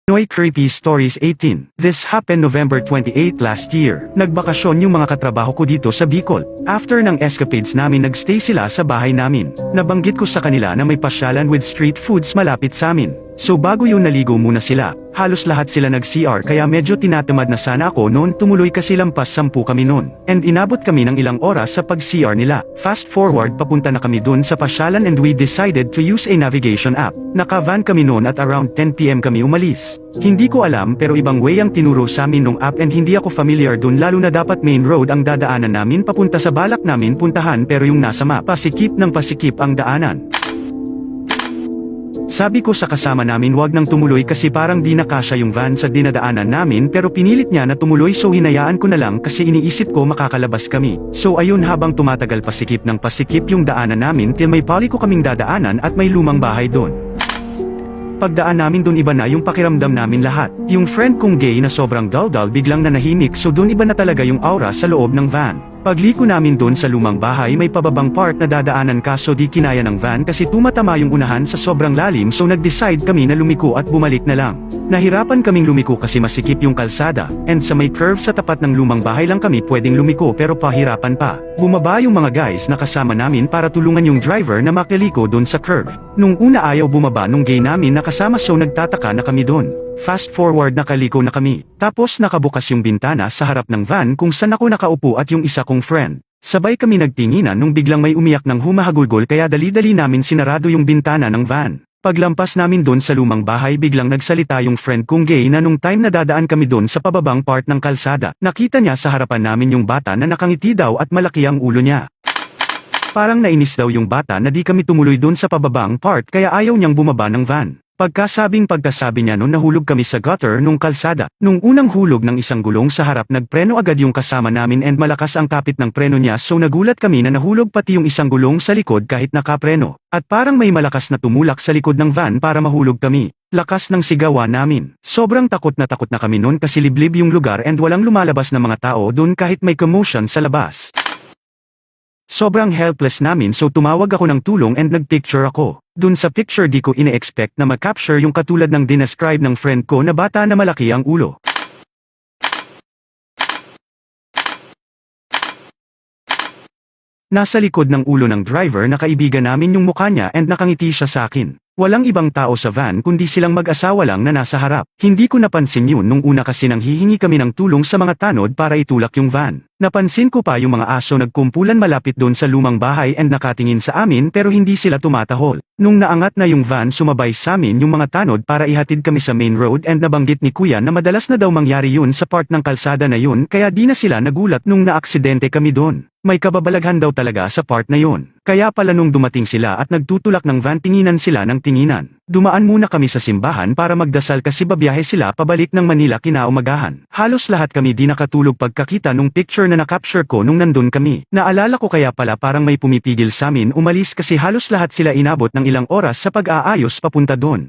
Pinoy Creepy Stories 18. This happened November 28 last year. Nagbakasyon yung mga katrabaho ko dito sa Bicol. After ng escapades namin nagstay sila sa bahay namin. Nabanggit ko sa kanila na may pasyalan with street foods malapit sa amin. So bago yun naligo muna sila. Halos lahat sila nag-CR kaya medyo tinatamad na sana ako noon, tumuloy kasi lampas 10 kami noon. And inabot kami ng ilang oras sa pag-CR nila. Fast forward papunta na kami dun sa pasyalan and we decided to use a navigation app. Naka-van kami noon at around 10 PM kami umalis. Hindi ko alam pero ibang way ang tinuro sa amin nung app and hindi ako familiar dun, lalo na dapat main road ang dadaanan namin papunta sa balak namin puntahan, pero yung nasa map pasikip ng pasikip ang daanan. Sabi ko sa kasama namin wag nang tumuloy kasi parang di na kasya yung van sa dinadaanan namin, pero pinilit niya na tumuloy so hinayaan ko na lang kasi iniisip ko makakalabas kami. So ayun, habang tumatagal pasikip ng pasikip yung daanan namin till may paliko kaming dadaanan at may lumang bahay doon. Pagdaan namin doon iba na yung pakiramdam namin lahat. Yung friend kong gay na sobrang dull biglang nanahimik, so doon iba na talaga yung aura sa loob ng van. Pagliko namin doon sa lumang bahay may pababang part na dadaanan kaso di kinaya ng van kasi tumatama yung unahan sa sobrang lalim, so nag-decide kami na lumiko at bumalik na lang. Nahirapan kaming lumiko kasi masikip yung kalsada, and sa may curve sa tapat ng lumang bahay lang kami pwedeng lumiko pero pahirapan pa. Bumaba yung mga guys na kasama namin para tulungan yung driver na makaliko doon sa curve. Nung una ayaw bumaba nung gay namin na kasama, so nagtataka na kami doon. Fast forward nakaliko na kami. Tapos nakabukas yung bintana sa harap ng van kung saan ako nakaupo at yung isa kong friend. Sabay kami nagtinginan nung biglang may umiyak ng humahagulgol kaya dali-dali namin sinarado yung bintana ng van. Paglampas namin doon sa lumang bahay biglang nagsalita yung friend kong gay na nung time na dadaan kami doon sa pababang part ng kalsada, nakita niya sa harapan namin yung bata na nakangiti daw at malaki ang ulo niya. Parang nainis daw yung bata na di kami tumuloy doon sa pababang part kaya ayaw niyang bumaba ng van. Pagkasabi niya noon nahulog kami sa gutter nung kalsada. Nung unang hulog ng isang gulong sa harap nagpreno agad yung kasama namin and malakas ang kapit ng preno niya, so nagulat kami na nahulog pati yung isang gulong sa likod kahit nakapreno. At parang may malakas na tumulak sa likod ng van para mahulog kami. Lakas ng sigawan namin. Sobrang takot na kami noon kasi liblib yung lugar and walang lumalabas na mga tao doon kahit may commotion sa labas. Sobrang helpless namin, so tumawag ako ng tulong and nagpicture ako. Dun sa picture di ko ine-expect na mag-capture yung katulad ng dinescribe ng friend ko na bata na malaki ang ulo. Nasa likod ng ulo ng driver na kaibigan namin yung mukha niya and nakangiti siya sa akin. Walang ibang tao sa van kundi silang mag-asawa lang na nasa harap. Hindi ko napansin yun nung una kasi nang hihingi kami ng tulong sa mga tanod para itulak yung van. Napansin ko pa yung mga aso nagkumpulan malapit doon sa lumang bahay and nakatingin sa amin pero hindi sila tumatahol. Nung naangat na yung van sumabay sa amin yung mga tanod para ihatid kami sa main road and nabanggit ni kuya na madalas na daw mangyari yun sa part ng kalsada na yun kaya di na sila nagulat nung naaksidente kami doon. May kababalaghan daw talaga sa part na yun. Kaya pala nung dumating sila at nagtutulak ng van tinginan sila ng tinginan. Dumaan muna kami sa simbahan para magdasal kasi babiyahe sila pabalik ng Manila kinaumagahan. Halos lahat kami di nakatulog pagkakita nung picture na nakapture ko nung nandun kami. Naalala ko kaya pala parang may pumipigil sa amin umalis kasi halos lahat sila inabot ng ilang oras sa pag-aayos papunta doon.